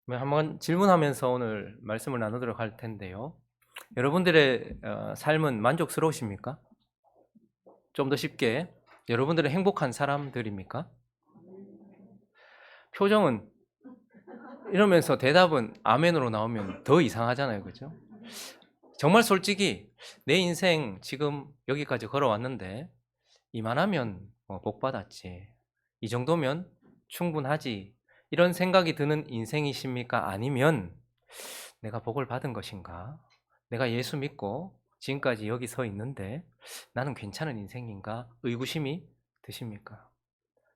한번 질문하면서 오늘 말씀을 나누도록 할 텐데요. 여러분들의 삶은 만족스러우십니까? 좀 더 쉽게 여러분들은 행복한 사람들입니까? 표정은 이러면서 대답은 아멘으로 나오면 더 이상하잖아요. 그죠? 정말 솔직히 내 인생 지금 여기까지 걸어왔는데 이만하면 복 받았지. 이 정도면 충분하지. 이런 생각이 드는 인생이십니까? 아니면 내가 복을 받은 것인가? 내가 예수 믿고 지금까지 여기 서 있는데 나는 괜찮은 인생인가? 의구심이 드십니까?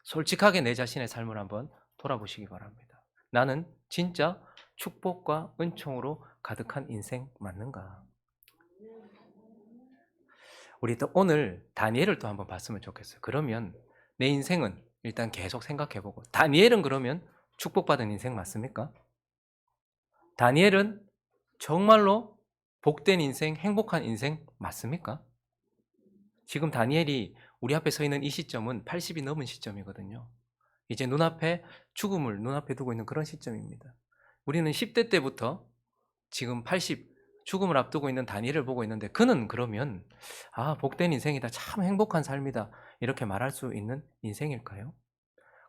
솔직하게 내 자신의 삶을 한번 돌아보시기 바랍니다. 나는 진짜 축복과 은총으로 가득한 인생 맞는가? 우리 또 오늘 다니엘을 또 한번 봤으면 좋겠어요. 그러면 내 인생은 일단 계속 생각해보고, 다니엘은 그러면 축복받은 인생 맞습니까? 다니엘은 정말로 복된 인생, 행복한 인생 맞습니까? 지금 다니엘이 우리 앞에 서 있는 이 시점은 80이 넘은 시점이거든요. 이제 눈앞에 죽음을 눈앞에 두고 있는 그런 시점입니다. 우리는 10대 때부터 지금 80, 죽음을 앞두고 있는 다니엘을 보고 있는데 그는 그러면 복된 인생이다, 참 행복한 삶이다 이렇게 말할 수 있는 인생일까요?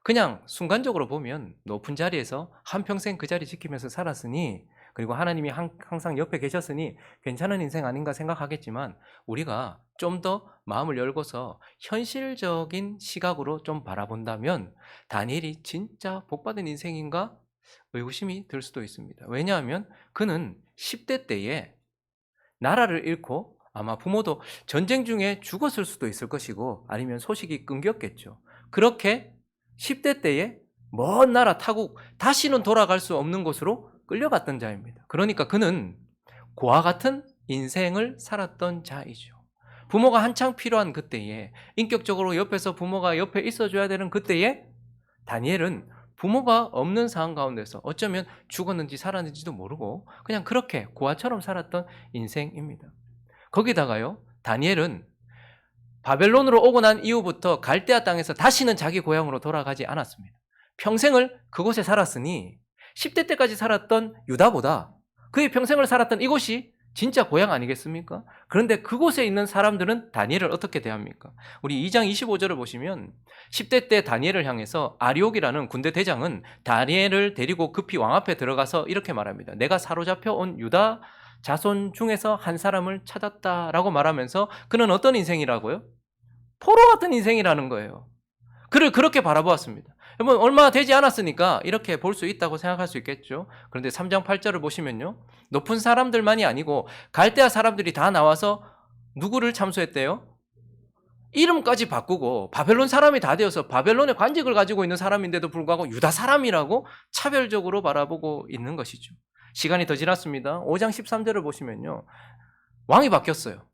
그냥 순간적으로 보면 높은 자리에서 한평생 그 자리 지키면서 살았으니, 그리고 하나님이 항상 옆에 계셨으니 괜찮은 인생 아닌가 생각하겠지만, 우리가 좀 더 마음을 열고서 현실적인 시각으로 좀 바라본다면 다니엘이 진짜 복받은 인생인가 의구심이 들 수도 있습니다. 왜냐하면 그는 10대 때에 나라를 잃고, 아마 부모도 전쟁 중에 죽었을 수도 있을 것이고 아니면 소식이 끊겼겠죠. 그렇게 10대 때에 먼 나라 타국, 다시는 돌아갈 수 없는 곳으로 끌려갔던 자입니다. 그러니까 그는 고아 같은 인생을 살았던 자이죠. 부모가 한창 필요한 그때에, 인격적으로 옆에서 부모가 옆에 있어줘야 되는 그때에 다니엘은 부모가 없는 상황 가운데서 어쩌면 죽었는지 살았는지도 모르고 그냥 그렇게 고아처럼 살았던 인생입니다. 거기다가요, 다니엘은 바벨론으로 오고 난 이후부터 갈대아 땅에서 다시는 자기 고향으로 돌아가지 않았습니다. 평생을 그곳에 살았으니 10대 때까지 살았던 유다보다 그의 평생을 살았던 이곳이 진짜 고향 아니겠습니까? 그런데 그곳에 있는 사람들은 다니엘을 어떻게 대합니까? 우리 2장 25절을 보시면 10대 때 다니엘을 향해서 아리옥이라는 군대 대장은 다니엘을 데리고 급히 왕 앞에 들어가서 이렇게 말합니다. 내가 사로잡혀 온 유다 자손 중에서 한 사람을 찾았다라고 말하면서 그는 어떤 인생이라고요? 포로 같은 인생이라는 거예요. 그를 그렇게 바라보았습니다. 여러분, 얼마 되지 않았으니까 이렇게 볼 수 있다고 생각할 수 있겠죠. 그런데 3장 8절을 보시면요, 높은 사람들만이 아니고 갈대아 사람들이 다 나와서 누구를 참소했대요? 이름까지 바꾸고 바벨론 사람이 다 되어서 바벨론의 관직을 가지고 있는 사람인데도 불구하고 유다 사람이라고 차별적으로 바라보고 있는 것이죠. 시간이 더 지났습니다. 5장 13절을 보시면요, 왕이 바뀌었어요.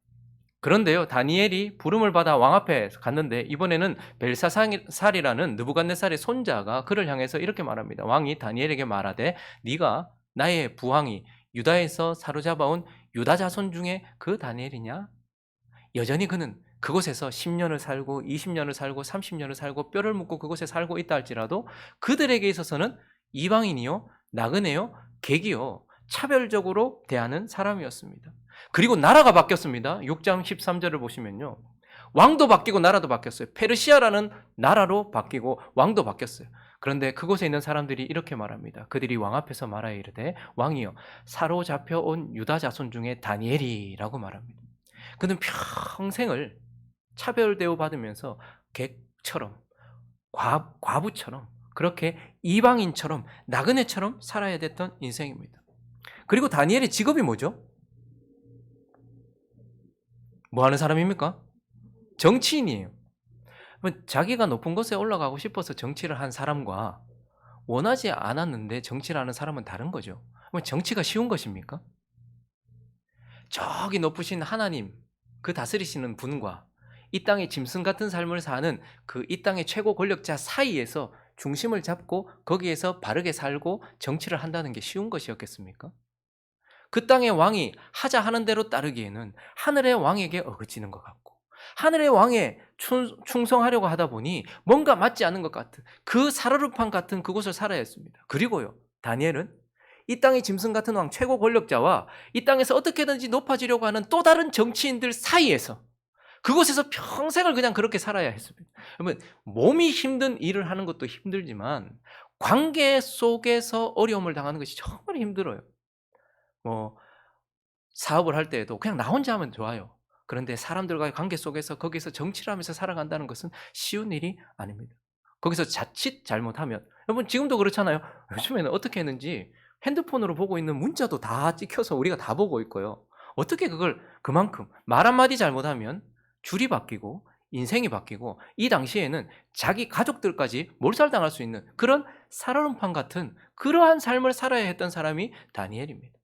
그런데요, 다니엘이 부름을 받아 왕 앞에 갔는데 이번에는 벨사살이라는 느부갓네살의 손자가 그를 향해서 이렇게 말합니다. 왕이 다니엘에게 말하되 네가 나의 부왕이 유다에서 사로잡아온 유다 자손 중에 그 다니엘이냐? 여전히 그는 그곳에서 10년을 살고 20년을 살고 30년을 살고 뼈를 묻고 그곳에 살고 있다 할지라도 그들에게 있어서는 이방인이요, 나그네요, 객이요, 차별적으로 대하는 사람이었습니다. 그리고 나라가 바뀌었습니다. 6장 13절을 보시면요, 왕도 바뀌고 나라도 바뀌었어요. 페르시아라는 나라로 바뀌고 왕도 바뀌었어요. 그런데 그곳에 있는 사람들이 이렇게 말합니다. 그들이 왕 앞에서 말하여 이르되 왕이여, 사로잡혀 온 유다 자손 중에 다니엘이라고 말합니다. 그는 평생을 차별 대우받으면서 객처럼, 과부처럼, 그렇게 이방인처럼, 나그네처럼 살아야 됐던 인생입니다. 그리고 다니엘의 직업이 뭐죠? 뭐 하는 사람입니까? 정치인이에요. 자기가 높은 곳에 올라가고 싶어서 정치를 한 사람과 원하지 않았는데 정치를 하는 사람은 다른 거죠. 정치가 쉬운 것입니까? 저기 높으신 하나님, 그 다스리시는 분과 이 땅의 짐승 같은 삶을 사는 그 이 땅의 최고 권력자 사이에서 중심을 잡고 거기에서 바르게 살고 정치를 한다는 게 쉬운 것이었겠습니까? 그 땅의 왕이 하자 하는 대로 따르기에는 하늘의 왕에게 어그지는 것 같고, 하늘의 왕에 충성하려고 하다 보니 뭔가 맞지 않는 것 같은 그 사르르판 같은 그곳을 살아야 했습니다. 그리고요, 다니엘은 이 땅의 짐승 같은 왕 최고 권력자와 이 땅에서 어떻게든지 높아지려고 하는 또 다른 정치인들 사이에서 그곳에서 평생을 그냥 그렇게 살아야 했습니다. 그러면 몸이 힘든 일을 하는 것도 힘들지만 관계 속에서 어려움을 당하는 것이 정말 힘들어요. 뭐 사업을 할 때에도 그냥 나 혼자 하면 좋아요. 그런데 사람들과의 관계 속에서 거기서 정치를 하면서 살아간다는 것은 쉬운 일이 아닙니다. 거기서 자칫 잘못하면 여러분 지금도 그렇잖아요. 요즘에는 어떻게 했는지 핸드폰으로 보고 있는 문자도 다 찍혀서 우리가 다 보고 있고요. 어떻게 그걸 그만큼 말 한마디 잘못하면 줄이 바뀌고 인생이 바뀌고 이 당시에는 자기 가족들까지 몰살당할 수 있는 그런 살얼음판 같은 그러한 삶을 살아야 했던 사람이 다니엘입니다.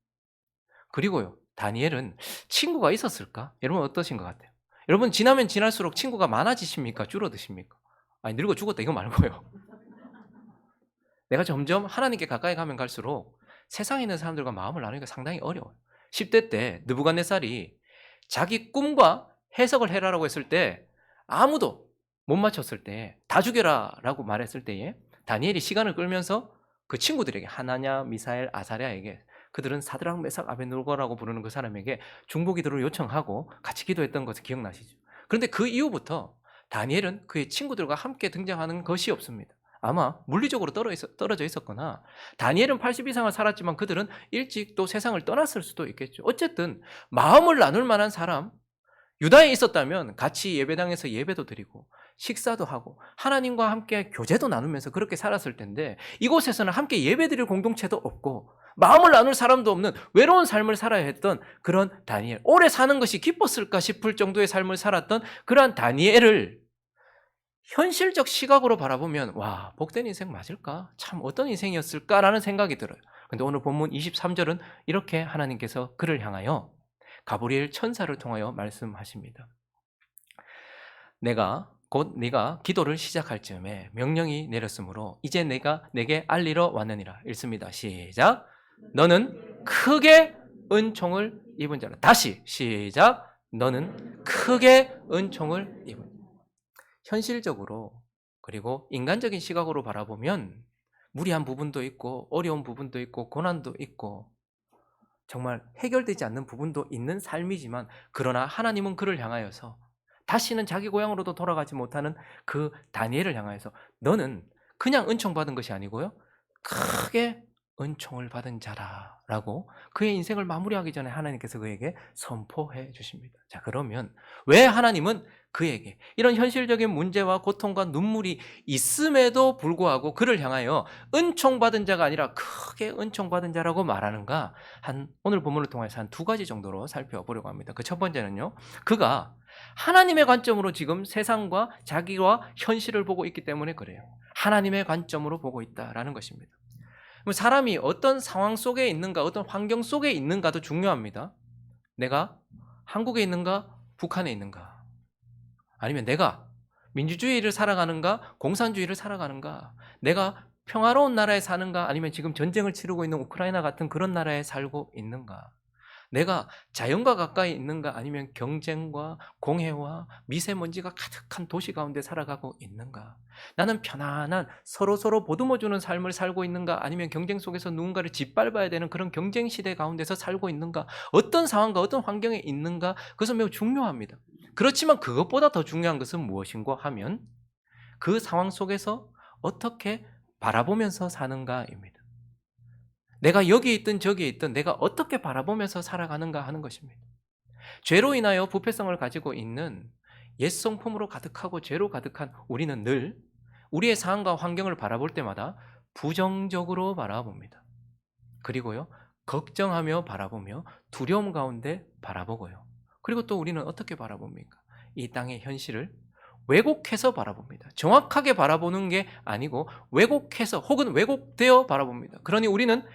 그리고요, 다니엘은 친구가 있었을까? 여러분 어떠신 것 같아요? 여러분 지나면 지날수록 친구가 많아지십니까? 줄어드십니까? 아니 늙어 죽었다 이거 말고요. 내가 점점 하나님께 가까이 가면 갈수록 세상에 있는 사람들과 마음을 나누기가 상당히 어려워요. 10대 때 느부갓네살이 자기 꿈과 해석을 해라라고 했을 때 아무도 못 맞췄을 때 다 죽여라라고 말했을 때에 다니엘이 시간을 끌면서 그 친구들에게 하나냐, 미사엘, 아사랴에게 그들은 사드락, 메삭, 아벤누고라고 부르는 그 사람에게 중보 기도를 요청하고 같이 기도했던 것을 기억나시죠? 그런데 그 이후부터 다니엘은 그의 친구들과 함께 등장하는 것이 없습니다. 아마 물리적으로 떨어져 있었거나 다니엘은 80 이상을 살았지만 그들은 일찍 또 세상을 떠났을 수도 있겠죠. 어쨌든 마음을 나눌 만한 사람, 유다에 있었다면 같이 예배당에서 예배도 드리고 식사도 하고 하나님과 함께 교제도 나누면서 그렇게 살았을 텐데 이곳에서는 함께 예배드릴 공동체도 없고 마음을 나눌 사람도 없는 외로운 삶을 살아야 했던 그런 다니엘, 오래 사는 것이 기뻤을까 싶을 정도의 삶을 살았던 그러한 다니엘을 현실적 시각으로 바라보면 와, 복된 인생 맞을까? 참 어떤 인생이었을까라는 생각이 들어요. 근데 오늘 본문 23절은 이렇게 하나님께서 그를 향하여 가브리엘 천사를 통하여 말씀하십니다. 내가 곧 네가 기도를 시작할 즈음에 명령이 내렸으므로 이제 내가 내게 알리러 왔느니라. 읽습니다. 시작. 너는 크게 은총을 입은 자라. 다시 시작. 너는 크게 은총을 입은 자라. 현실적으로 그리고 인간적인 시각으로 바라보면 무리한 부분도 있고 어려운 부분도 있고 고난도 있고 정말 해결되지 않는 부분도 있는 삶이지만 그러나 하나님은 그를 향하여서 다시는 자기 고향으로도 돌아가지 못하는 그 다니엘을 향하여서 너는 그냥 은총 받은 것이 아니고요 크게 은총을 받은 자라라고 그의 인생을 마무리하기 전에 하나님께서 그에게 선포해 주십니다. 자, 그러면 왜 하나님은 그에게 이런 현실적인 문제와 고통과 눈물이 있음에도 불구하고 그를 향하여 은총받은 자가 아니라 크게 은총받은 자라고 말하는가? 오늘 본문을 통해서 한 두 가지 정도로 살펴보려고 합니다. 그 첫 번째는요, 그가 하나님의 관점으로 지금 세상과 자기와 현실을 보고 있기 때문에 그래요. 하나님의 관점으로 보고 있다라는 것입니다. 사람이 어떤 상황 속에 있는가, 어떤 환경 속에 있는가도 중요합니다. 내가 한국에 있는가, 북한에 있는가, 아니면 내가 민주주의를 살아가는가, 공산주의를 살아가는가, 내가 평화로운 나라에 사는가, 아니면 지금 전쟁을 치르고 있는 우크라이나 같은 그런 나라에 살고 있는가, 내가 자연과 가까이 있는가, 아니면 경쟁과 공해와 미세먼지가 가득한 도시 가운데 살아가고 있는가, 나는 편안한 서로서로 보듬어주는 삶을 살고 있는가, 아니면 경쟁 속에서 누군가를 짓밟아야 되는 그런 경쟁 시대 가운데서 살고 있는가, 어떤 상황과 어떤 환경에 있는가, 그것은 매우 중요합니다. 그렇지만 그것보다 더 중요한 것은 무엇인가 하면 그 상황 속에서 어떻게 바라보면서 사는가입니다. 내가 여기에 있든 저기에 있든 내가 어떻게 바라보면서 살아가는가 하는 것입니다. 죄로 인하여 부패성을 가지고 있는 옛 성품으로 가득하고 죄로 가득한 우리는 늘 우리의 상황과 환경을 바라볼 때마다 부정적으로 바라봅니다. 그리고요, 걱정하며 바라보며 두려움 가운데 바라보고요. 그리고 또 우리는 어떻게 바라봅니까? 이 땅의 현실을 왜곡해서 바라봅니다. 정확하게 바라보는 게 아니고 왜곡해서 혹은 왜곡되어 바라봅니다. 그러니 우리는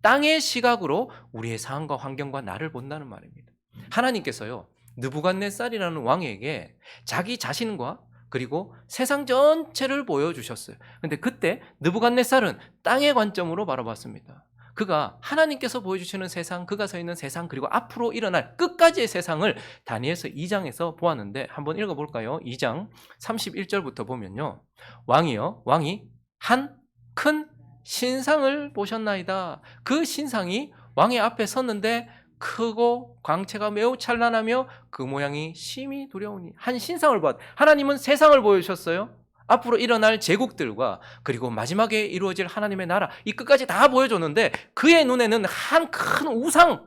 땅의 시각으로 우리의 상황과 환경과 나를 본다는 말입니다. 하나님께서요, 느부갓네살이라는 왕에게 자기 자신과 그리고 세상 전체를 보여주셨어요. 그런데 그때 느부갓네살은 땅의 관점으로 바라봤습니다. 그가 하나님께서 보여주시는 세상, 그가 서 있는 세상, 그리고 앞으로 일어날 끝까지의 세상을 다니엘서 2장에서 보았는데 한번 읽어볼까요? 2장 31절부터 보면요, 왕이 한 큰 신상을 보셨나이다. 그 신상이 왕의 앞에 섰는데 크고 광채가 매우 찬란하며 그 모양이 심히 두려우니. 한 신상을 보았. 하나님은 세상을 보여주셨어요. 앞으로 일어날 제국들과 그리고 마지막에 이루어질 하나님의 나라, 이 끝까지 다 보여줬는데 그의 눈에는 한 큰 우상,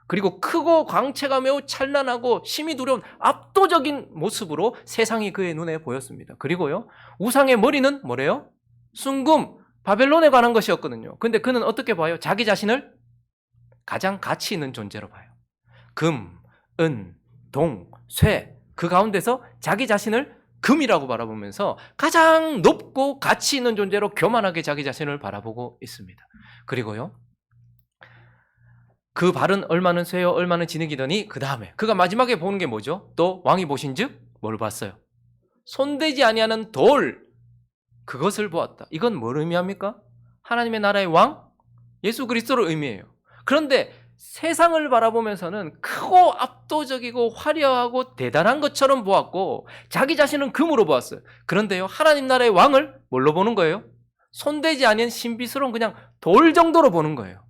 그리고 크고 광채가 매우 찬란하고 심히 두려운 압도적인 모습으로 세상이 그의 눈에 보였습니다. 그리고요, 우상의 머리는 뭐래요? 숭금, 바벨론에 관한 것이었거든요. 근데 그는 어떻게 봐요? 자기 자신을 가장 가치 있는 존재로 봐요. 금, 은, 동, 쇠, 그 가운데서 자기 자신을 금이라고 바라보면서 가장 높고 가치 있는 존재로 교만하게 자기 자신을 바라보고 있습니다. 그리고요, 그 발은 얼마는 쇠요 얼마는 진흙이더니 그 다음에 그가 마지막에 보는 게 뭐죠? 또 왕이 보신즉 뭘 봤어요? 손대지 아니하는 돌, 그것을 보았다. 이건 뭘 의미합니까? 하나님의 나라의 왕? 예수 그리스도를 의미해요. 그런데 세상을 바라보면서는 크고 압도적이고 화려하고 대단한 것처럼 보았고 자기 자신은 금으로 보았어요. 그런데요, 하나님 나라의 왕을 뭘로 보는 거예요? 손대지 아니한 신비스러운 그냥 돌 정도로 보는 거예요.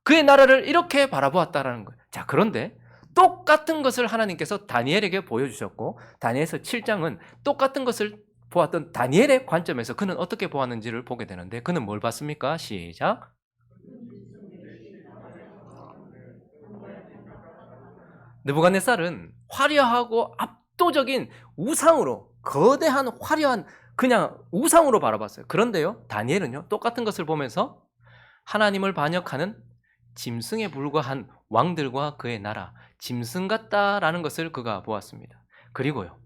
그의 나라를 이렇게 바라보았다라는 거예요. 자, 그런데 똑같은 것을 하나님께서 다니엘에게 보여주셨고, 다니엘서 7장은 똑같은 것을 보았던 다니엘의 관점에서 그는 어떻게 보았는지를 보게 되는데, 그는 뭘 봤습니까? 시작. 느부갓네살은 화려하고 압도적인 우상으로, 거대한 화려한 그냥 우상으로 바라봤어요. 그런데요, 다니엘은요, 똑같은 것을 보면서 하나님을 반역하는 짐승에 불과한 왕들과 그의 나라, 짐승 같다라는 것을 그가 보았습니다. 그리고요,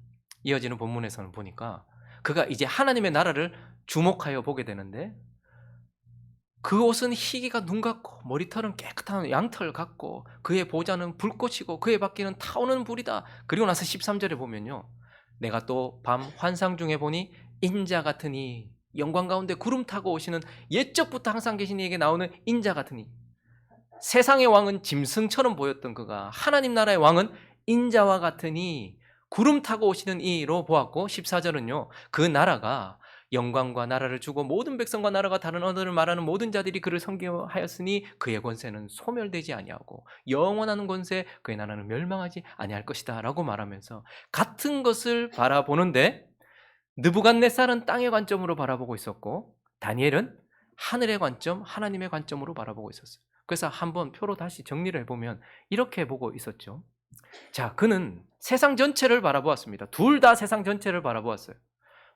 이어지는 본문에서는 보니까 그가 이제 하나님의 나라를 주목하여 보게 되는데, 그 옷은 희기가 눈 같고 머리털은 깨끗한 양털 같고 그의 보좌는 불꽃이고 그의 바퀴는 타오는 불이다. 그리고 나서 13절에 보면요, 내가 또 밤 환상 중에 보니 인자 같으니, 영광 가운데 구름 타고 오시는, 옛적부터 항상 계신 이에게 나오는 인자 같으니, 세상의 왕은 짐승처럼 보였던 그가 하나님 나라의 왕은 인자와 같으니 구름 타고 오시는 이로 보았고, 14절은요, 그 나라가 영광과 나라를 주고 모든 백성과 나라가 다른 언어를 말하는 모든 자들이 그를 섬기하였으니 그의 권세는 소멸되지 아니하고 영원한 권세, 그의 나라는 멸망하지 아니할 것이다 라고 말하면서 같은 것을 바라보는데, 느부갓네살은 땅의 관점으로 바라보고 있었고 다니엘은 하늘의 관점, 하나님의 관점으로 바라보고 있었어요. 그래서 한번 표로 다시 정리를 해보면 이렇게 보고 있었죠. 자, 그는 세상 전체를 바라보았습니다. 둘 다 세상 전체를 바라보았어요.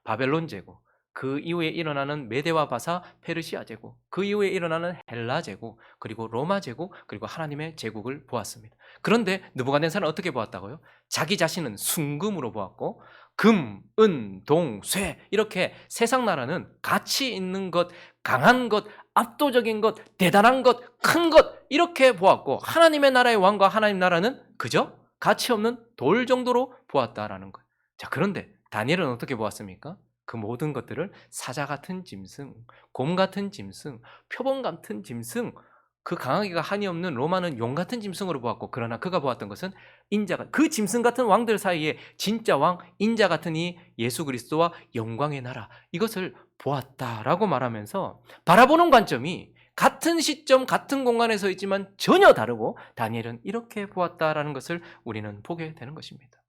바벨론 제국, 그 이후에 일어나는 메데와 바사 페르시아 제국, 그 이후에 일어나는 헬라 제국, 그리고 로마 제국, 그리고 하나님의 제국을 보았습니다. 그런데 느부갓네살은 어떻게 보았다고요? 자기 자신은 순금으로 보았고 금, 은, 동, 쇠, 이렇게 세상 나라는 가치 있는 것, 강한 것, 압도적인 것, 대단한 것, 큰 것, 이렇게 보았고 하나님의 나라의 왕과 하나님 나라는 그저 가치 없는 돌 정도로 보았다라는 거예요. 자, 그런데 다니엘은 어떻게 보았습니까? 그 모든 것들을 사자 같은 짐승, 곰 같은 짐승, 표범 같은 짐승, 그 강하기가 한이 없는 로마는 용 같은 짐승으로 보았고, 그러나 그가 보았던 것은 인자가, 그 짐승 같은 왕들 사이에 진짜 왕, 인자 같은 이 예수 그리스도와 영광의 나라, 이것을 보았다라고 말하면서 바라보는 관점이 같은 시점, 같은 공간에 서 있지만 전혀 다르고 다니엘은 이렇게 보았다라는 것을 우리는 보게 되는 것입니다.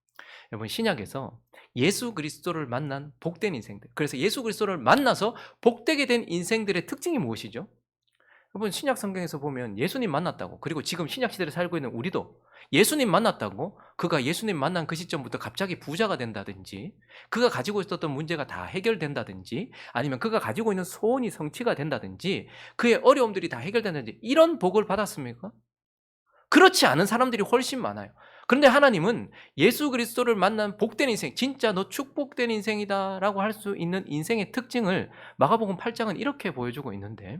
여러분, 신약에서 예수 그리스도를 만난 복된 인생들, 그래서 예수 그리스도를 만나서 복되게 된 인생들의 특징이 무엇이죠? 여러분, 신약 성경에서 보면 예수님 만났다고, 그리고 지금 신약 시대를 살고 있는 우리도 예수님 만났다고 그가 예수님 만난 그 시점부터 갑자기 부자가 된다든지, 그가 가지고 있었던 문제가 다 해결된다든지, 아니면 그가 가지고 있는 소원이 성취가 된다든지, 그의 어려움들이 다 해결된다든지, 이런 복을 받았습니까? 그렇지 않은 사람들이 훨씬 많아요. 그런데 하나님은 예수 그리스도를 만난 복된 인생, 진짜 너 축복된 인생이다 라고 할 수 있는 인생의 특징을 마가복음 8장은 이렇게 보여주고 있는데,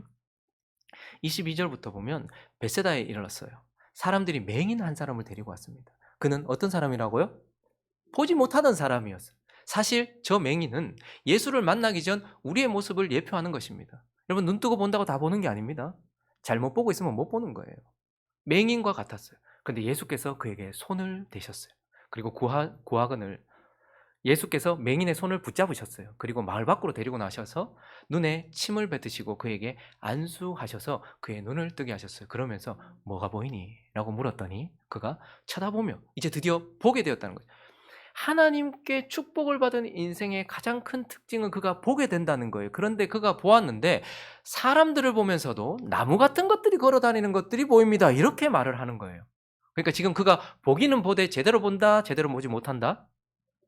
22절부터 보면 베세다에 이르렀어요. 사람들이 맹인 한 사람을 데리고 왔습니다. 그는 어떤 사람이라고요? 보지 못하던 사람이었어요. 사실 저 맹인은 예수를 만나기 전 우리의 모습을 예표하는 것입니다. 여러분, 눈 뜨고 본다고 다 보는 게 아닙니다. 잘못 보고 있으면 못 보는 거예요. 맹인과 같았어요. 그런데 예수께서 그에게 손을 대셨어요. 그리고 고아근을 예수께서 맹인의 손을 붙잡으셨어요. 그리고 마을 밖으로 데리고 나셔서 눈에 침을 뱉으시고 그에게 안수하셔서 그의 눈을 뜨게 하셨어요. 그러면서 뭐가 보이니? 라고 물었더니 그가 쳐다보며 이제 드디어 보게 되었다는 거죠. 하나님께 축복을 받은 인생의 가장 큰 특징은 그가 보게 된다는 거예요. 그런데 그가 보았는데 사람들을 보면서도 나무 같은 것들이 걸어다니는 것들이 보입니다. 이렇게 말을 하는 거예요. 그러니까 지금 그가 보기는 보되 제대로 본다, 제대로 보지 못한다.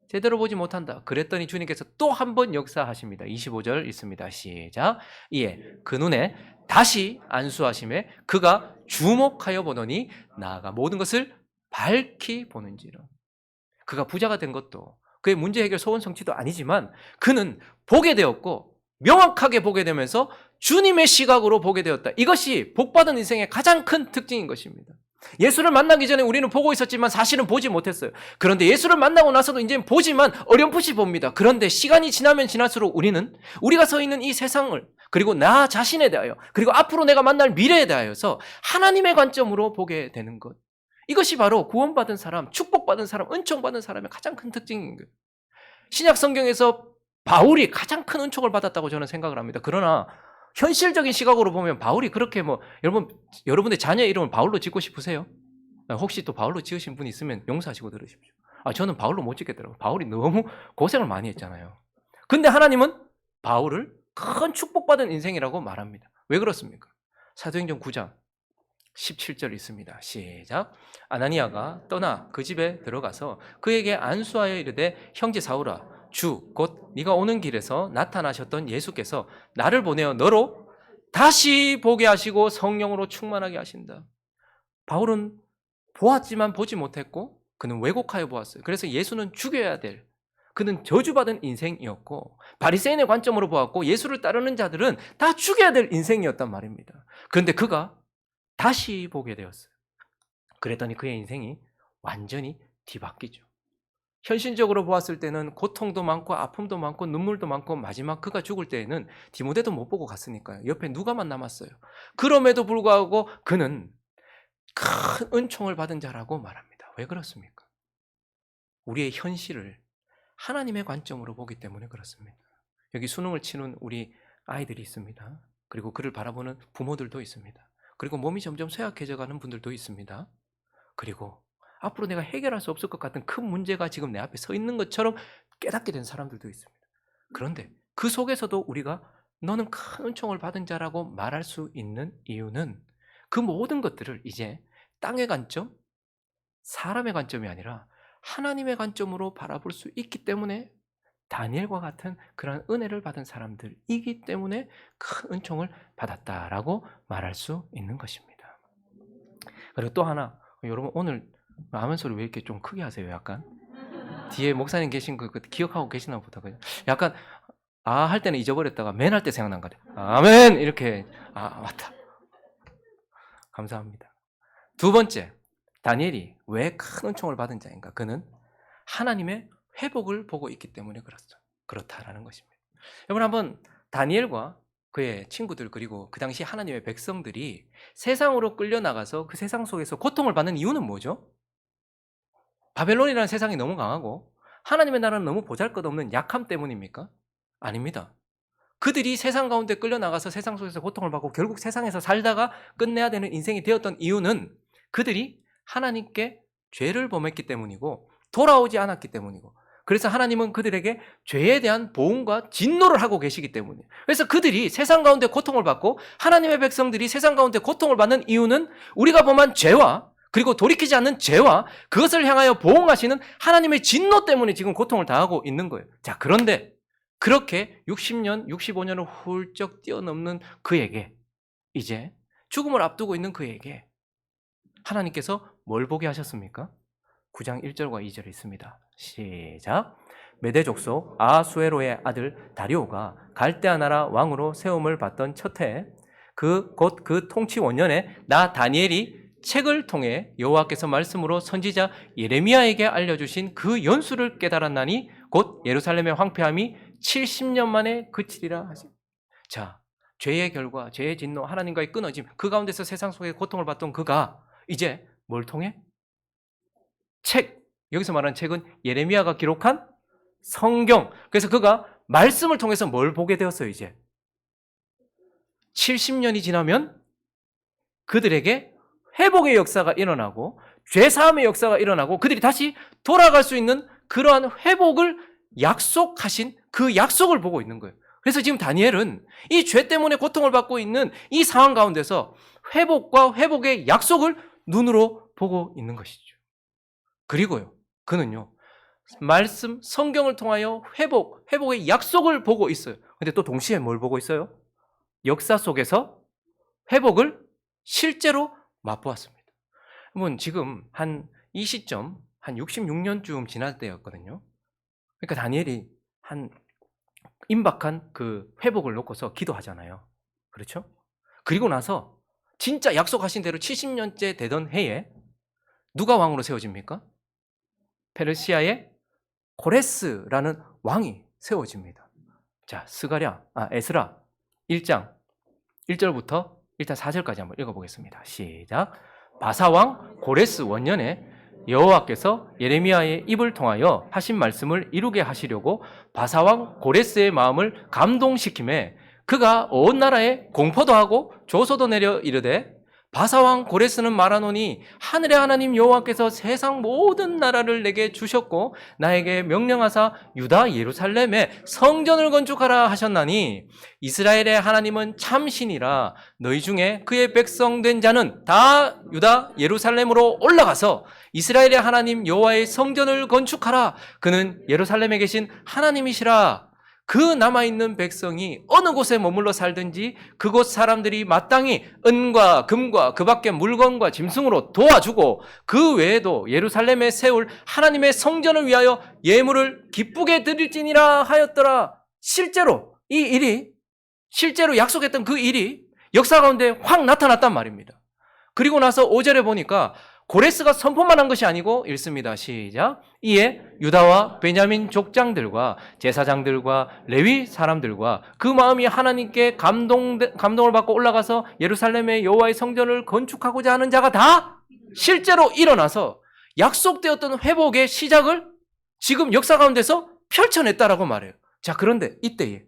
제대로 보지 못한다. 그랬더니 주님께서 또 한 번 역사하십니다. 25절 있습니다. 시작. 이에 그 눈에 다시 안수하심에 그가 주목하여 보더니 나아가 모든 것을 밝히 보는지라. 그가 부자가 된 것도 그의 문제 해결 소원 성취도 아니지만 그는 보게 되었고 명확하게 보게 되면서 주님의 시각으로 보게 되었다. 이것이 복받은 인생의 가장 큰 특징인 것입니다. 예수를 만나기 전에 우리는 보고 있었지만 사실은 보지 못했어요. 그런데 예수를 만나고 나서도 이제 보지만 어렴풋이 봅니다. 그런데 시간이 지나면 지날수록 우리는 우리가 서 있는 이 세상을 그리고 나 자신에 대하여 그리고 앞으로 내가 만날 미래에 대하여서 하나님의 관점으로 보게 되는 것. 이것이 바로 구원받은 사람, 축복받은 사람, 은총받은 사람의 가장 큰 특징인 거예요. 신약 성경에서 바울이 가장 큰 은총을 받았다고 저는 생각을 합니다. 그러나 현실적인 시각으로 보면 바울이 그렇게 여러분의 자녀의 이름을 바울로 짓고 싶으세요? 혹시 또 바울로 지으신 분이 있으면 용서하시고 들으십시오. 저는 바울로 못 짓겠더라고요. 바울이 너무 고생을 많이 했잖아요. 근데 하나님은 바울을 큰 축복받은 인생이라고 말합니다. 왜 그렇습니까? 사도행전 9장 17절 있습니다. 시작. 아나니아가 떠나 그 집에 들어가서 그에게 안수하여 이르되 형제 사울아 주 곧 네가 오는 길에서 나타나셨던 예수께서 나를 보내어 너로 다시 보게 하시고 성령으로 충만하게 하신다. 바울은 보았지만 보지 못했고 그는 왜곡하여 보았어요. 그래서 예수는 죽여야 될 그는 저주받은 인생이었고 바리새인의 관점으로 보았고 예수를 따르는 자들은 다 죽여야 될 인생이었단 말입니다. 그런데 그가 다시 보게 되었어요. 그랬더니 그의 인생이 완전히 뒤바뀌죠. 현실적으로 보았을 때는 고통도 많고 아픔도 많고 눈물도 많고 마지막 그가 죽을 때에는 디모데도 못 보고 갔으니까요. 옆에 누가만 남았어요. 그럼에도 불구하고 그는 큰 은총을 받은 자라고 말합니다. 왜 그렇습니까? 우리의 현실을 하나님의 관점으로 보기 때문에 그렇습니다. 여기 수능을 치는 우리 아이들이 있습니다. 그리고 그를 바라보는 부모들도 있습니다. 그리고 몸이 점점 쇠약해져 가는 분들도 있습니다. 그리고 앞으로 내가 해결할 수 없을 것 같은 큰 문제가 지금 내 앞에 서 있는 것처럼 깨닫게 된 사람들도 있습니다. 그런데 그 속에서도 우리가 너는 큰 은총을 받은 자라고 말할 수 있는 이유는 그 모든 것들을 이제 땅의 관점, 사람의 관점이 아니라 하나님의 관점으로 바라볼 수 있기 때문에 다니엘과 같은 그런 은혜를 받은 사람들이기 때문에 큰 은총을 받았다라고 말할 수 있는 것입니다. 그리고 또 하나, 여러분 오늘 아멘 소리 왜 이렇게 좀 크게 하세요? 약간 뒤에 목사님 계신 거 기억하고 계시나 보다. 약간 할 때는 잊어버렸다가 맨 할 때 생각난 것 같아요. 아멘 이렇게 맞다. 감사합니다. 두 번째, 다니엘이 왜 큰 은총을 받은 자인가? 그는 하나님의 회복을 보고 있기 때문에 그렇다라는 것입니다. 여러분 한번 다니엘과 그의 친구들 그리고 그 당시 하나님의 백성들이 세상으로 끌려나가서 그 세상 속에서 고통을 받는 이유는 뭐죠? 바벨론이라는 세상이 너무 강하고 하나님의 나라는 너무 보잘것없는 약함 때문입니까? 아닙니다. 그들이 세상 가운데 끌려나가서 세상 속에서 고통을 받고 결국 세상에서 살다가 끝내야 되는 인생이 되었던 이유는 그들이 하나님께 죄를 범했기 때문이고 돌아오지 않았기 때문이고 그래서 하나님은 그들에게 죄에 대한 보응과 진노를 하고 계시기 때문이에요. 그래서 그들이 세상 가운데 고통을 받고 하나님의 백성들이 세상 가운데 고통을 받는 이유는 우리가 범한 죄와 그리고 돌이키지 않는 죄와 그것을 향하여 보응하시는 하나님의 진노 때문에 지금 고통을 당하고 있는 거예요. 자, 그런데 그렇게 60년, 65년을 훌쩍 뛰어넘는 그에게 이제 죽음을 앞두고 있는 그에게 하나님께서 뭘 보게 하셨습니까? 9장 1절과 2절에 있습니다. 시작. 메대 족속 아수에로의 아들 다리오가 갈대아 나라 왕으로 세움을 받던 첫 해에 곧 그 통치 5년에 나 다니엘이 책을 통해 여호와께서 말씀으로 선지자 예레미야에게 알려주신 그 연수를 깨달았나니 곧 예루살렘의 황폐함이 70년 만에 그치리라 하십니다. 자, 죄의 결과, 죄의 진노, 하나님과의 끊어짐, 그 가운데서 세상 속에 고통을 받던 그가 이제 뭘 통해? 책, 여기서 말하는 책은 예레미야가 기록한 성경. 그래서 그가 말씀을 통해서 뭘 보게 되었어요, 이제? 70년이 지나면 그들에게 회복의 역사가 일어나고 죄사함의 역사가 일어나고 그들이 다시 돌아갈 수 있는 그러한 회복을 약속하신 그 약속을 보고 있는 거예요. 그래서 지금 다니엘은 이 죄 때문에 고통을 받고 있는 이 상황 가운데서 회복과 회복의 약속을 눈으로 보고 있는 것이죠. 그리고요, 그는요, 말씀, 성경을 통하여 회복의 약속을 보고 있어요. 근데 또 동시에 뭘 보고 있어요? 역사 속에서 회복을 실제로 맛보았습니다. 여러분, 지금 이 시점, 한 66년쯤 지날 때였거든요. 그러니까 다니엘이 한 임박한 그 회복을 놓고서 기도하잖아요. 그렇죠? 그리고 나서 진짜 약속하신 대로 70년째 되던 해에 누가 왕으로 세워집니까? 페르시아의 고레스라는 왕이 세워집니다. 자, 에스라 1장 1절부터 일단 4절까지 한번 읽어보겠습니다. 시작. 바사왕 고레스 원년에 여호와께서 예레미야의 입을 통하여 하신 말씀을 이루게 하시려고 바사왕 고레스의 마음을 감동시키매 그가 온 나라에 공포도 하고 조소도 내려 이르되 바사왕 고레스는 말하노니 하늘의 하나님 여호와께서 세상 모든 나라를 내게 주셨고 나에게 명령하사 유다 예루살렘에 성전을 건축하라 하셨나니 이스라엘의 하나님은 참신이라 너희 중에 그의 백성 된 자는 다 유다 예루살렘으로 올라가서 이스라엘의 하나님 여호와의 성전을 건축하라. 그는 예루살렘에 계신 하나님이시라. 그 남아있는 백성이 어느 곳에 머물러 살든지 그곳 사람들이 마땅히 은과 금과 그 밖의 물건과 짐승으로 도와주고 그 외에도 예루살렘에 세울 하나님의 성전을 위하여 예물을 기쁘게 드릴지니라 하였더라. 실제로 이 일이, 실제로 약속했던 그 일이 역사 가운데 확 나타났단 말입니다. 그리고 나서 5절에 보니까 고레스가 선포만 한 것이 아니고 읽습니다. 시작. 이에 유다와 베냐민 족장들과 제사장들과 레위 사람들과 그 마음이 하나님께 감동을 받고 올라가서 예루살렘의 여호와의 성전을 건축하고자 하는 자가 다 실제로 일어나서 약속되었던 회복의 시작을 지금 역사 가운데서 펼쳐냈다라고 말해요. 자, 그런데 이때에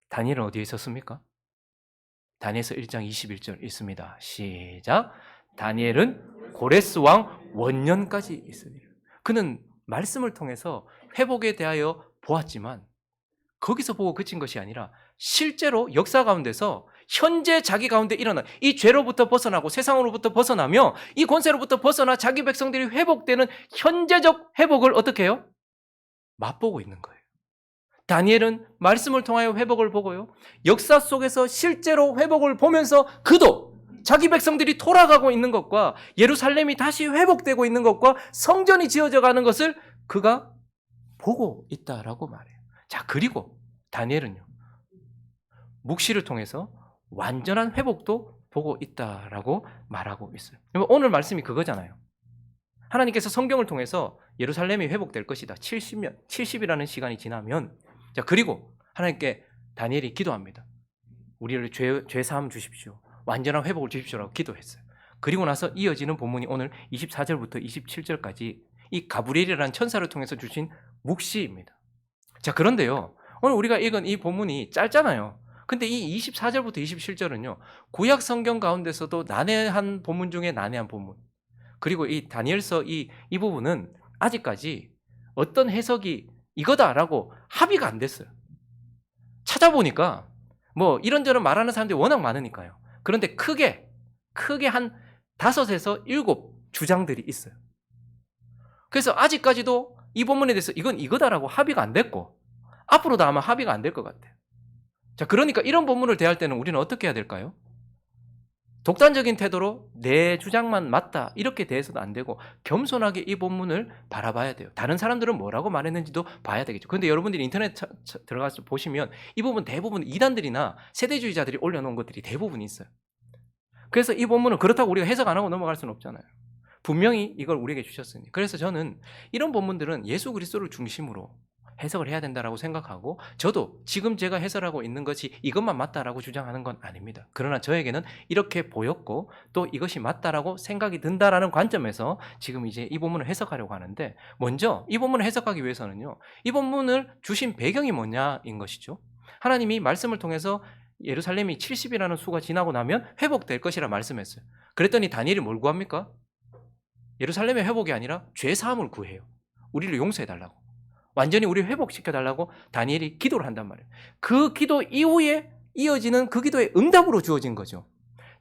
다니엘은 어디에 있었습니까? 다니엘서 1장 21절 읽습니다. 시작. 다니엘은 고레스 왕 원년까지 있으리라. 그는 말씀을 통해서 회복에 대하여 보았지만 거기서 보고 그친 것이 아니라 실제로 역사 가운데서 현재 자기 가운데 일어난 이 죄로부터 벗어나고 세상으로부터 벗어나며 이 권세로부터 벗어나 자기 백성들이 회복되는 현재적 회복을 어떻게 해요? 맛보고 있는 거예요. 다니엘은 말씀을 통하여 회복을 보고요, 역사 속에서 실제로 회복을 보면서 그도 자기 백성들이 돌아가고 있는 것과 예루살렘이 다시 회복되고 있는 것과 성전이 지어져 가는 것을 그가 보고 있다라고 말해요. 자, 그리고 다니엘은요, 묵시를 통해서 완전한 회복도 보고 있다라고 말하고 있어요. 오늘 말씀이 그거잖아요. 하나님께서 성경을 통해서 예루살렘이 회복될 것이다. 70이라는 시간이 지나면. 자, 그리고 하나님께 다니엘이 기도합니다. 우리를 죄 사함 주십시오. 완전한 회복을 주십시오라고 기도했어요. 그리고 나서 이어지는 본문이 오늘 24절부터 27절까지 이 가브리엘이라는 천사를 통해서 주신 묵시입니다. 자, 그런데요, 오늘 우리가 읽은 이 본문이 짧잖아요. 근데 이 24절부터 27절은요, 구약 성경 가운데서도 난해한 본문 중에 난해한 본문. 그리고 이 다니엘서 이 부분은 아직까지 어떤 해석이 이거다라고 합의가 안 됐어요. 찾아보니까 뭐 이런저런 말하는 사람들이 워낙 많으니까요. 그런데 크게 한 5에서 7 주장들이 있어요. 그래서 아직까지도 이 본문에 대해서 이건 이거다라고 합의가 안 됐고 앞으로도 아마 합의가 안 될 것 같아요. 자, 그러니까 이런 본문을 대할 때는 우리는 어떻게 해야 될까요? 독단적인 태도로 내 주장만 맞다 이렇게 대해서도 안 되고 겸손하게 이 본문을 바라봐야 돼요. 다른 사람들은 뭐라고 말했는지도 봐야 되겠죠. 그런데 여러분들이 인터넷 들어가서 보시면 이 부분 대부분 이단들이나 세대주의자들이 올려놓은 것들이 대부분 있어요. 그래서 이 본문은 그렇다고 우리가 해석 안 하고 넘어갈 수는 없잖아요. 분명히 이걸 우리에게 주셨으니. 그래서 저는 이런 본문들은 예수 그리스도를 중심으로 해석을 해야 된다라고 생각하고, 저도 지금 제가 해설하고 있는 것이 이것만 맞다라고 주장하는 건 아닙니다. 그러나 저에게는 이렇게 보였고 또 이것이 맞다라고 생각이 든다라는 관점에서 지금 이제 이 본문을 해석하려고 하는데, 먼저 이 본문을 해석하기 위해서는요, 이 본문을 주신 배경이 뭐냐인 것이죠. 하나님이 말씀을 통해서 예루살렘이 70이라는 수가 지나고 나면 회복될 것이라 말씀했어요. 그랬더니 다니엘이 뭘 구합니까? 예루살렘의 회복이 아니라 죄 사함을 구해요. 우리를 용서해달라고, 완전히 우리를 회복시켜달라고 다니엘이 기도를 한단 말이에요. 그 기도 이후에 이어지는 그 기도의 응답으로 주어진 거죠.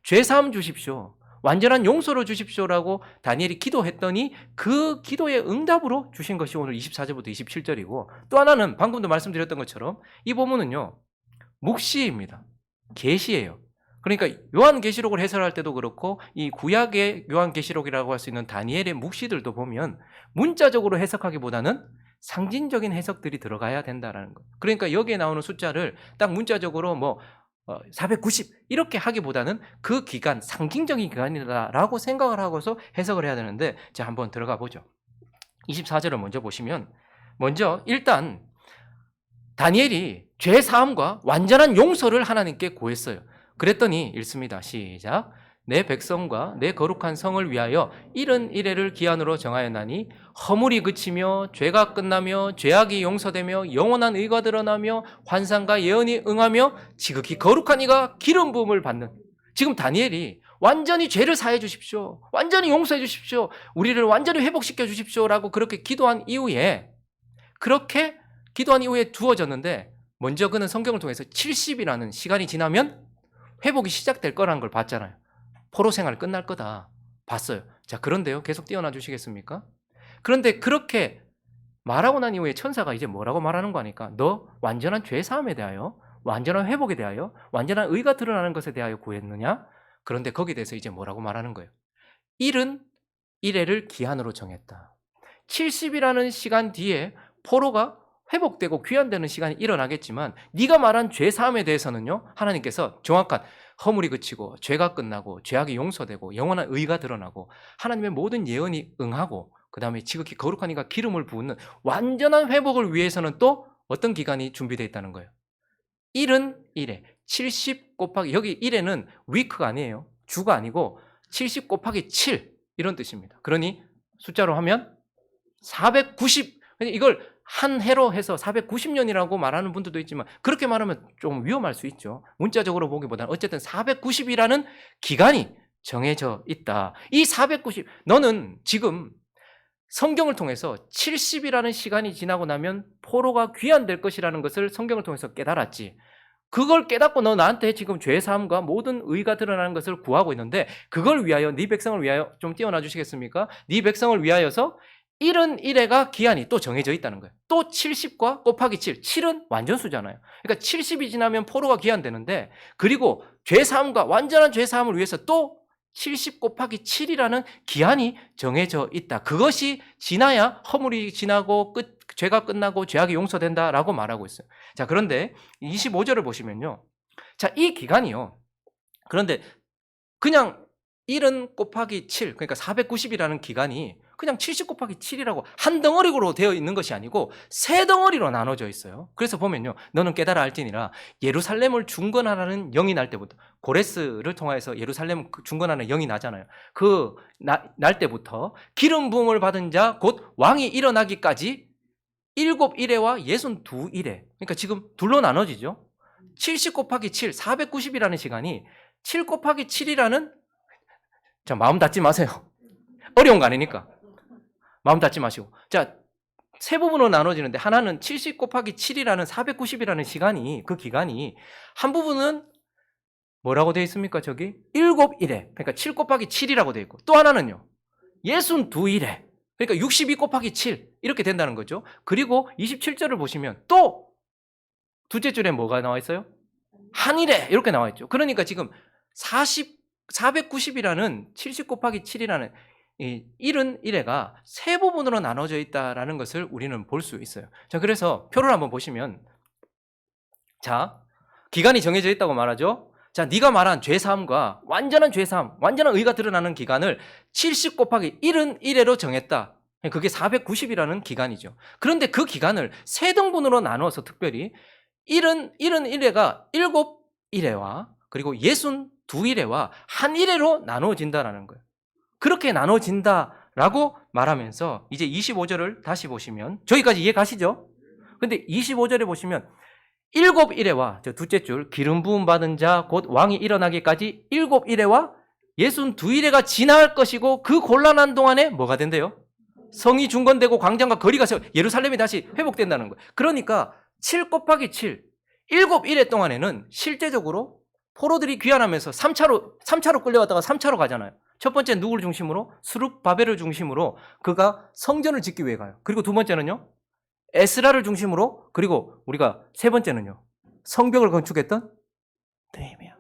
죄 사함 주십시오, 완전한 용서로 주십시오라고 다니엘이 기도했더니 그 기도의 응답으로 주신 것이 오늘 24절부터 27절이고, 또 하나는 방금도 말씀드렸던 것처럼 이 본문은요, 묵시입니다. 계시예요. 그러니까 요한계시록을 해설할 때도 그렇고 이 구약의 요한계시록이라고 할 수 있는 다니엘의 묵시들도 보면 문자적으로 해석하기보다는 상징적인 해석들이 들어가야 된다는 거. 그러니까 여기에 나오는 숫자를 딱 문자적으로 490 이렇게 하기보다는 그 기간, 상징적인 기간이다라고 생각을 하고서 해석을 해야 되는데, 자, 한번 들어가 보죠. 24절을 먼저 보시면, 먼저 일단 다니엘이 죄 사함과 완전한 용서를 하나님께 구했어요. 그랬더니 읽습니다. 시작. 내 백성과 내 거룩한 성을 위하여 71회를 기한으로 정하였나니 허물이 그치며 죄가 끝나며 죄악이 용서되며 영원한 의가 드러나며 환상과 예언이 응하며 지극히 거룩한 이가 기름 부음을 받는. 지금 다니엘이 완전히 죄를 사해 주십시오, 완전히 용서해 주십시오, 우리를 완전히 회복시켜 주십시오라고 그렇게 기도한 이후에, 그렇게 기도한 이후에 두어졌는데, 먼저 그는 성경을 통해서 70이라는 시간이 지나면 회복이 시작될 거라는 걸 봤잖아요. 포로 생활 끝날 거다 봤어요. 자, 그런데요, 계속 띄워놔 주시겠습니까? 그런데 그렇게 말하고 난 이후에 천사가 이제 뭐라고 말하는 거니까, 너 완전한 죄 사함에 대하여, 완전한 회복에 대하여, 완전한 의가 드러나는 것에 대하여 구했느냐? 그런데 거기에 대해서 이제 뭐라고 말하는 거예요? 71회를 기한으로 정했다. 70이라는 시간 뒤에 포로가 회복되고 귀환되는 시간이 일어나겠지만, 네가 말한 죄 사함에 대해서는요, 하나님께서 정확한 허물이 그치고 죄가 끝나고 죄악이 용서되고 영원한 의가 드러나고 하나님의 모든 예언이 응하고 그 다음에 지극히 거룩한 이가 기름을 부은 완전한 회복을 위해서는 또 어떤 기간이 준비되어 있다는 거예요. 71회 70 곱하기, 여기 1회는 위크가 아니에요, 주가 아니고 70 곱하기 7 이런 뜻입니다. 그러니 숫자로 하면 490, 이걸 한 해로 해서 490년이라고 말하는 분들도 있지만 그렇게 말하면 좀 위험할 수 있죠. 문자적으로 보기보다는 어쨌든 490이라는 기간이 정해져 있다. 이 490, 너는 지금 성경을 통해서 70이라는 시간이 지나고 나면 포로가 귀환될 것이라는 것을 성경을 통해서 깨달았지. 그걸 깨닫고 너 나한테 지금 죄사함과 모든 의가 드러나는 것을 구하고 있는데, 그걸 위하여, 네 백성을 위하여, 좀 띄워놔 주시겠습니까? 네 백성을 위하여서 71회가 기한이 또 정해져 있다는 거예요. 또 70과 곱하기 7, 7은 완전수잖아요. 그러니까 70이 지나면 포로가 귀환되는데, 그리고 죄사함과 완전한 죄사함을 위해서 또 70 곱하기 7이라는 기한이 정해져 있다. 그것이 지나야 허물이 지나고 죄가 끝나고 죄악이 용서된다라고 말하고 있어요. 자, 그런데 25절을 보시면요, 자, 이 기간이요, 그런데 그냥 1은 곱하기 7, 그러니까 490이라는 기간이 그냥 70 곱하기 7이라고 한 덩어리로 되어 있는 것이 아니고 세 덩어리로 나눠져 있어요. 그래서 보면요, 너는 깨달아 알지니라 예루살렘을 중건하라는 영이 날 때부터, 고레스를 통해서 예루살렘 중건하는 영이 나잖아요. 그 날 때부터 기름 부음을 받은 자 곧 왕이 일어나기까지 7일회와 62일회, 그러니까 지금 둘로 나눠지죠. 70 곱하기 7, 490이라는 시간이 7 곱하기 7이라는, 자, 마음 닫지 마세요. 어려운 거 아니니까 마음 닫지 마시고, 자, 세 부분으로 나눠지는데, 하나는 70 곱하기 7이라는 490이라는 시간이, 그 기간이, 한 부분은 뭐라고 되어 있습니까? 저기 7일회, 그러니까 7 곱하기 7이라고 되어 있고, 또 하나는요 62일회, 그러니까 62 곱하기 7 이렇게 된다는 거죠. 그리고 27절을 보시면 또 둘째 줄에 뭐가 나와 있어요? 한일회 이렇게 나와 있죠. 그러니까 지금 490이라는 70 곱하기 7이라는 이 71회가 세 부분으로 나눠져 있다는 것을 우리는 볼 수 있어요. 자, 그래서 표를 한번 보시면, 자, 기간이 정해져 있다고 말하죠. 자, 네가 말한 죄사함과 완전한 죄사함, 완전한 의가 드러나는 기간을 70 곱하기 71회로 정했다. 그게 490이라는 기간이죠. 그런데 그 기간을 세 등분으로 나누어서 특별히 71회가 7일회와 그리고 62일회와 한 일회로 나누어진다라는 거예요. 그렇게 나눠진다라고 말하면서 이제 25절을 다시 보시면 저기까지 이해 가시죠? 근데 25절에 보시면 7일회와 저 둘째 줄 기름 부음 받은 자 곧 왕이 일어나기까지 7일회와 62일회가 지날 것이고 그 곤란한 동안에 뭐가 된대요? 성이 중건되고 광장과 거리가 세워 예루살렘이 다시 회복된다는 거예요. 그러니까 7 곱하기 7 7일회 동안에는 실제적으로 포로들이 귀환하면서 3차로 끌려갔다가 3차로 가잖아요. 첫 번째 누구를 중심으로? 스룹바벨을 중심으로 그가 성전을 짓기 위해 가요. 그리고 두 번째는요. 에스라를 중심으로 그리고 우리가 세 번째는요. 성벽을 건축했던 느헤미야.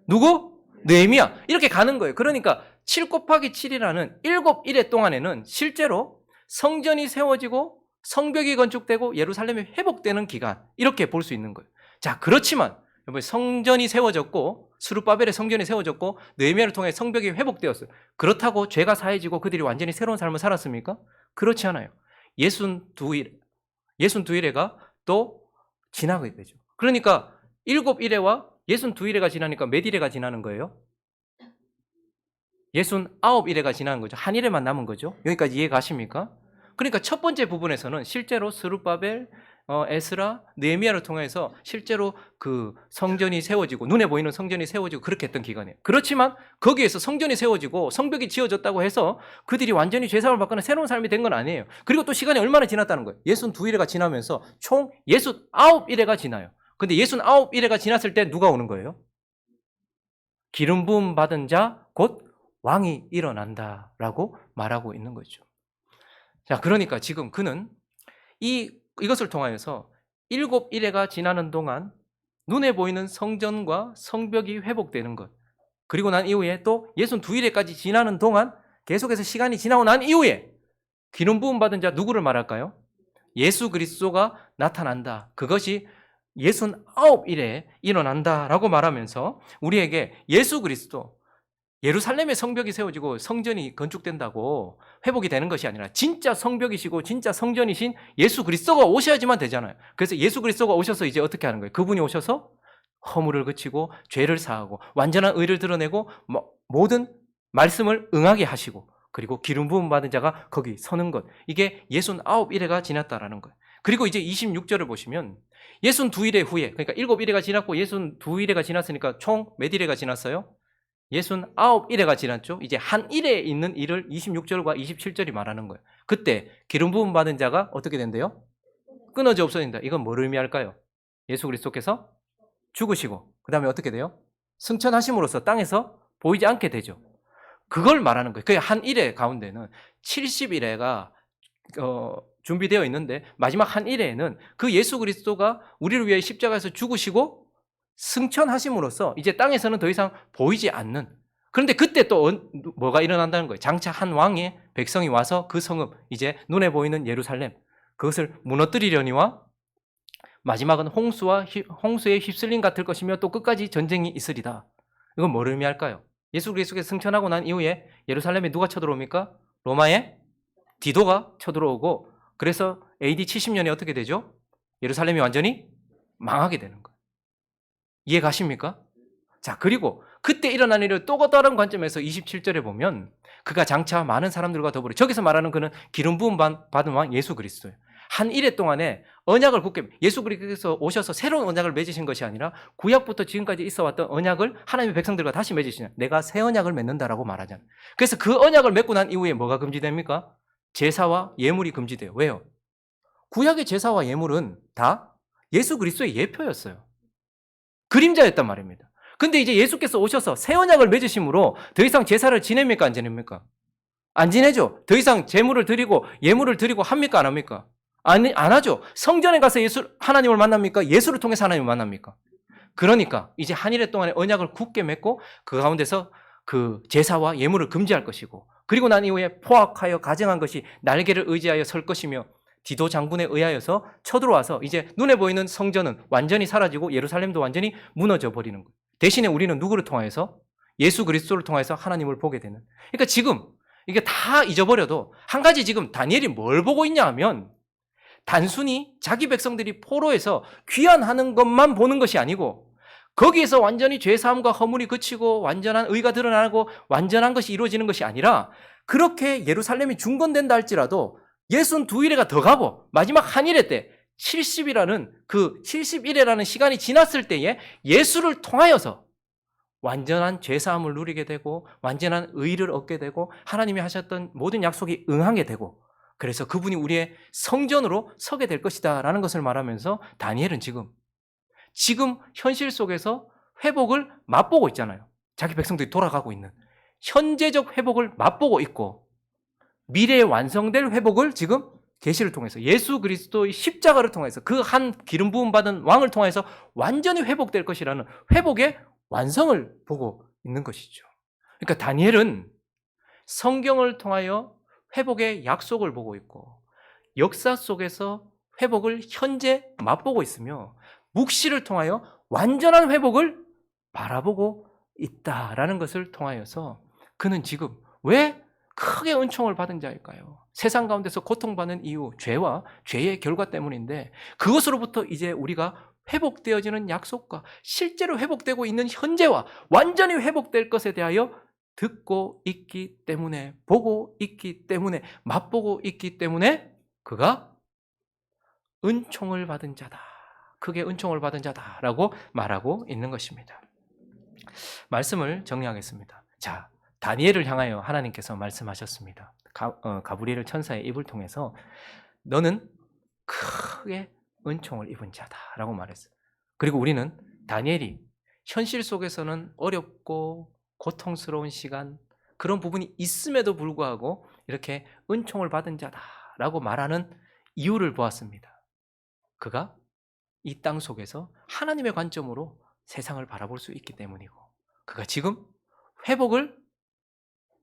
누구? 느헤미야. 이렇게 가는 거예요. 그러니까 7 곱하기 7이라는 7일회 동안에는 실제로 성전이 세워지고 성벽이 건축되고 예루살렘이 회복되는 기간 이렇게 볼 수 있는 거예요. 자, 그렇지만 성전이 세워졌고 스룹바벨의 성전이 세워졌고 느헤미야를 통해 성벽이 회복되었어요. 그렇다고 죄가 사해지고 그들이 완전히 새로운 삶을 살았습니까? 그렇지 않아요. 62일회가 또 지나게 되죠. 그러니까 7일회와 62일회가 지나니까 몇 일회가 지나는 거예요? 69일회가 지나는 거죠. 한 일회만 남은 거죠. 여기까지 이해 가십니까? 그러니까 첫 번째 부분에서는 실제로 스룹바벨, 에스라, 느헤미야를 통해서 실제로 그 성전이 세워지고 눈에 보이는 성전이 세워지고 그렇게 했던 기간이에요. 그렇지만 거기에서 성전이 세워지고 성벽이 지어졌다고 해서 그들이 완전히 죄사함을 받거나 새로운 삶이 된 건 아니에요. 그리고 또 시간이 얼마나 지났다는 거예요. 62일회가 지나면서 총 69일회가 지나요. 근데 69일회가 지났을 때 누가 오는 거예요? 기름 부음 받은 자 곧 왕이 일어난다라고 말하고 있는 거죠. 자, 그러니까 지금 그는 이것을 통하여서 7일회가 지나는 동안 눈에 보이는 성전과 성벽이 회복되는 것, 그리고 난 이후에 또 62일회까지 지나는 동안 계속해서 시간이 지나고 난 이후에 기름 부음 받은 자 누구를 말할까요? 예수 그리스도가 나타난다. 그것이 69일에 일어난다라고 말하면서 우리에게 예수 그리스도, 예루살렘의 성벽이 세워지고 성전이 건축된다고 회복이 되는 것이 아니라 진짜 성벽이시고 진짜 성전이신 예수 그리스도가 오셔야지만 되잖아요. 그래서 예수 그리스도가 오셔서 이제 어떻게 하는 거예요? 그분이 오셔서 허물을 그치고 죄를 사하고 완전한 의를 드러내고 모든 말씀을 응하게 하시고 그리고 기름 부음 받은 자가 거기 서는 것. 이게 69일회가 지났다라는 거예요. 그리고 이제 26절을 보시면 62일회 후에, 그러니까 7일회가 지났고 62일회가 지났으니까 총 몇 일회가 지났어요? 69일회가 지났죠. 이제 한 일에 있는 일을 26절과 27절이 말하는 거예요. 그때 기름 부음 받은 자가 어떻게 된대요? 끊어져 없어진다. 이건 뭘 의미할까요? 예수 그리스도께서 죽으시고 그 다음에 어떻게 돼요? 승천하심으로써 땅에서 보이지 않게 되죠. 그걸 말하는 거예요. 그 한 일회 가운데는 70일회가 준비되어 있는데 마지막 한 일회에는 그 예수 그리스도가 우리를 위해 십자가에서 죽으시고 승천하심으로써 이제 땅에서는 더 이상 보이지 않는, 그런데 그때 또 뭐가 일어난다는 거예요. 장차 한 왕의 백성이 와서 그 성읍, 이제 눈에 보이는 예루살렘, 그것을 무너뜨리려니와 마지막은 홍수에 휩쓸림 같을 것이며 또 끝까지 전쟁이 있으리다. 이건 뭘 의미할까요? 예수 그리스도께서 승천하고 난 이후에 예루살렘에 누가 쳐들어옵니까? 로마의 디도가 쳐들어오고, 그래서 AD 70년에 어떻게 되죠? 예루살렘이 완전히 망하게 되는 거예요. 이해 가십니까? 자, 그리고 그때 일어난 일을 또 다른 관점에서 27절에 보면 그가 장차 많은 사람들과 더불어, 저기서 말하는 그는 기름 부음 받은 왕 예수 그리스도예요. 한 일회 동안에 언약을 굳게, 예수 그리스도께서 오셔서 새로운 언약을 맺으신 것이 아니라 구약부터 지금까지 있어왔던 언약을 하나님의 백성들과 다시 맺으시냐, 내가 새 언약을 맺는다라고 말하잖아요. 그래서 그 언약을 맺고 난 이후에 뭐가 금지됩니까? 제사와 예물이 금지돼요. 왜요? 구약의 제사와 예물은 다 예수 그리스도의 예표였어요. 그림자였단 말입니다. 근데 이제 예수께서 오셔서 새 언약을 맺으심으로 더 이상 제사를 지냅니까? 안 지냅니까? 안 지내죠. 더 이상 제물을 드리고 예물을 드리고 합니까? 안 합니까? 안 하죠. 성전에 가서 하나님을 만납니까? 예수를 통해서 하나님을 만납니까? 그러니까 이제 한 일회 동안에 언약을 굳게 맺고 그 가운데서 그 제사와 예물을 금지할 것이고, 그리고 난 이후에 포악하여 가증한 것이 날개를 의지하여 설 것이며 디도 장군에 의하여서 쳐들어와서 이제 눈에 보이는 성전은 완전히 사라지고 예루살렘도 완전히 무너져 버리는 거예요. 대신에 우리는 누구를 통하여서? 예수 그리스도를 통해서 하나님을 보게 되는. 그러니까 지금 이게 다 잊어버려도 한 가지 지금 다니엘이 뭘 보고 있냐 하면 단순히 자기 백성들이 포로에서 귀환하는 것만 보는 것이 아니고 거기에서 완전히 죄사함과 허물이 그치고 완전한 의가 드러나고 완전한 것이 이루어지는 것이 아니라 그렇게 예루살렘이 중건된다 할지라도 62일에가 더 가고 마지막 한일회 때 70일이라는 시간이 지났을 때에 예수를 통하여서 완전한 죄사함을 누리게 되고 완전한 의를 얻게 되고 하나님이 하셨던 모든 약속이 응하게 되고 그래서 그분이 우리의 성전으로 서게 될 것이다 라는 것을 말하면서 다니엘은 지금 현실 속에서 회복을 맛보고 있잖아요. 자기 백성들이 돌아가고 있는 현재적 회복을 맛보고 있고 미래에 완성될 회복을 지금 계시를 통해서 예수 그리스도의 십자가를 통해서 그 한 기름 부음 받은 왕을 통해서 완전히 회복될 것이라는 회복의 완성을 보고 있는 것이죠. 그러니까 다니엘은 성경을 통하여 회복의 약속을 보고 있고 역사 속에서 회복을 현재 맛보고 있으며 묵시를 통하여 완전한 회복을 바라보고 있다라는 것을 통하여서 그는 지금 왜 크게 은총을 받은 자일까요? 세상 가운데서 고통받는 이유, 죄와 죄의 결과 때문인데 그것으로부터 이제 우리가 회복되어지는 약속과 실제로 회복되고 있는 현재와 완전히 회복될 것에 대하여 듣고 있기 때문에 보고 있기 때문에 맛보고 있기 때문에 그가 은총을 받은 자다. 크게 은총을 받은 자다라고 말하고 있는 것입니다. 말씀을 정리하겠습니다. 자, 다니엘을 향하여 하나님께서 말씀하셨습니다. 가브리엘 천사의 입을 통해서 너는 크게 은총을 입은 자다라고 말했어요. 그리고 우리는 다니엘이 현실 속에서는 어렵고 고통스러운 시간 그런 부분이 있음에도 불구하고 이렇게 은총을 받은 자다라고 말하는 이유를 보았습니다. 그가 이 땅 속에서 하나님의 관점으로 세상을 바라볼 수 있기 때문이고 그가 지금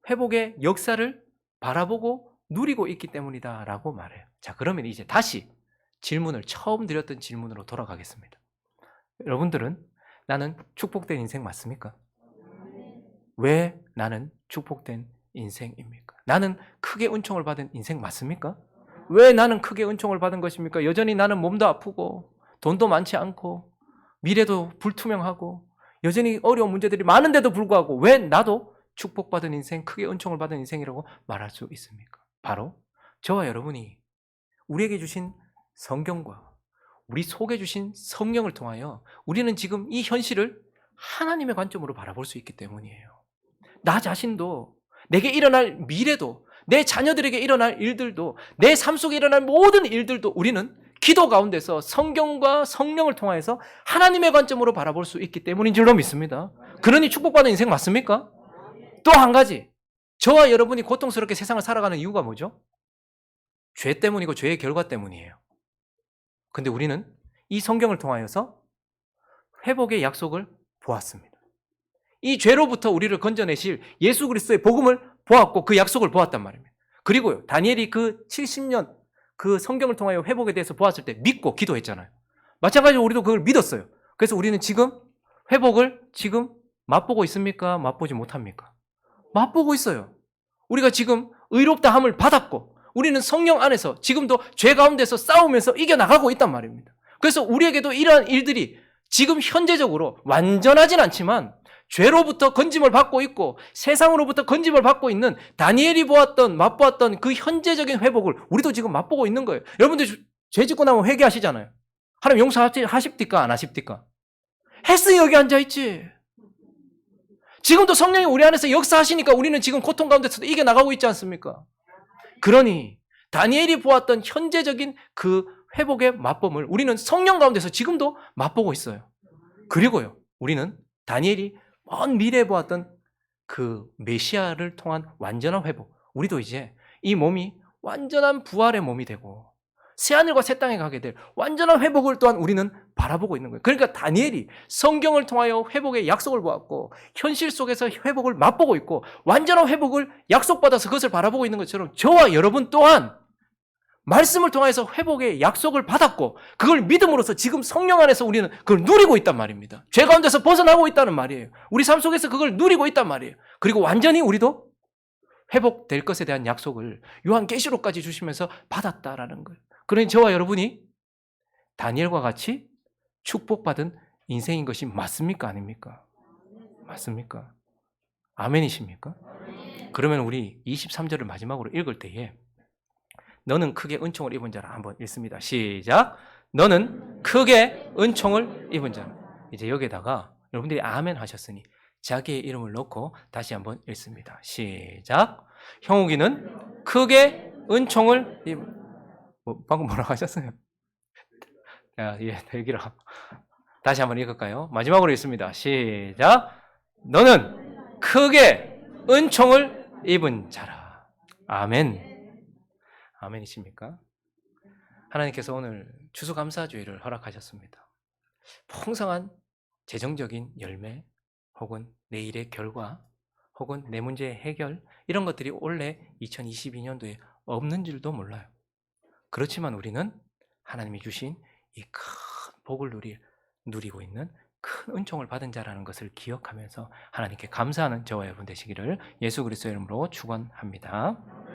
회복의 역사를 바라보고 누리고 있기 때문이다라고 말해요. 자, 그러면 이제 다시 처음 드렸던 질문으로 돌아가겠습니다. 여러분들은 나는 축복된 인생 맞습니까? 왜 나는 축복된 인생입니까? 나는 크게 은총을 받은 인생 맞습니까? 왜 나는 크게 은총을 받은 것입니까? 여전히 나는 몸도 아프고 돈도 많지 않고 미래도 불투명하고 여전히 어려운 문제들이 많은데도 불구하고 왜 나도 축복받은 인생, 크게 은총을 받은 인생이라고 말할 수 있습니까? 바로 저와 여러분이 우리에게 주신 성경과 우리 속에 주신 성령을 통하여 우리는 지금 이 현실을 하나님의 관점으로 바라볼 수 있기 때문이에요. 나 자신도 내게 일어날 미래도 내 자녀들에게 일어날 일들도 내 삶 속에 일어날 모든 일들도 우리는 기도 가운데서 성경과 성령을 통해서 하나님의 관점으로 바라볼 수 있기 때문인 줄로 믿습니다. 그러니 축복받은 인생 맞습니까? 또 한 가지, 저와 여러분이 고통스럽게 세상을 살아가는 이유가 뭐죠? 죄 때문이고 죄의 결과 때문이에요. 근데 우리는 이 성경을 통하여서 회복의 약속을 보았습니다. 이 죄로부터 우리를 건져내실 예수 그리스도의 복음을 보았고 그 약속을 보았단 말입니다. 그리고요, 다니엘이 그 70년 그 성경을 통하여 회복에 대해서 보았을 때 믿고 기도했잖아요. 마찬가지로 우리도 그걸 믿었어요. 그래서 우리는 지금 회복을 지금 맛보고 있습니까? 맛보지 못합니까? 맛보고 있어요. 우리가 지금 의롭다 함을 받았고 우리는 성령 안에서 지금도 죄 가운데서 싸우면서 이겨나가고 있단 말입니다. 그래서 우리에게도 이러한 일들이 지금 현재적으로 완전하진 않지만 죄로부터 건짐을 받고 있고 세상으로부터 건짐을 받고 있는 다니엘이 맛보았던 그 현재적인 회복을 우리도 지금 맛보고 있는 거예요. 여러분들 죄 짓고 나면 회개하시잖아요. 하나님 용서하십니까? 안 하십니까? 했으니 여기 앉아있지. 지금도 성령이 우리 안에서 역사하시니까 우리는 지금 고통 가운데서도 이겨나가고 있지 않습니까? 그러니 다니엘이 보았던 현재적인 그 회복의 맛봄을 우리는 성령 가운데서 지금도 맛보고 있어요. 그리고요, 우리는 다니엘이 먼 미래에 보았던 그 메시아를 통한 완전한 회복, 우리도 이제 이 몸이 완전한 부활의 몸이 되고 새하늘과 새 땅에 가게 될 완전한 회복을 또한 우리는 바라보고 있는 거예요. 그러니까 다니엘이 성경을 통하여 회복의 약속을 보았고 현실 속에서 회복을 맛보고 있고 완전한 회복을 약속받아서 그것을 바라보고 있는 것처럼 저와 여러분 또한 말씀을 통해서 회복의 약속을 받았고 그걸 믿음으로써 지금 성령 안에서 우리는 그걸 누리고 있단 말입니다. 죄 가운데서 벗어나고 있다는 말이에요. 우리 삶 속에서 그걸 누리고 있단 말이에요. 그리고 완전히 우리도 회복될 것에 대한 약속을 요한계시록까지 주시면서 받았다라는 거예요. 그러니 저와 여러분이 다니엘과 같이 축복받은 인생인 것이 맞습니까? 아닙니까? 맞습니까? 아멘이십니까? 그러면 우리 23절을 마지막으로 읽을 때에 너는 크게 은총을 입은 자라 한번 읽습니다. 시작. 너는 크게 은총을 입은 자라. 이제 여기에다가 여러분들이 아멘 하셨으니 자기의 이름을 넣고 다시 한번 읽습니다. 시작. 형욱이는 크게 은총을 방금 뭐라고 하셨어요? 예, 얘기를 다시 한번 읽을까요? 마지막으로 읽습니다. 시작. 너는 크게 은총을 입은 자라. 아멘. 아멘이십니까? 하나님께서 오늘 추수감사주의를 허락하셨습니다. 풍성한 재정적인 열매 혹은 내일의 결과 혹은 내 문제의 해결 이런 것들이 올해 2022년도에 없는 줄도 몰라요. 그렇지만 우리는 하나님이 주신 이 큰 복을 누리고 있는 큰 은총을 받은 자라는 것을 기억하면서 하나님께 감사하는 저와 여러분 되시기를 예수 그리스도의 이름으로 축원합니다.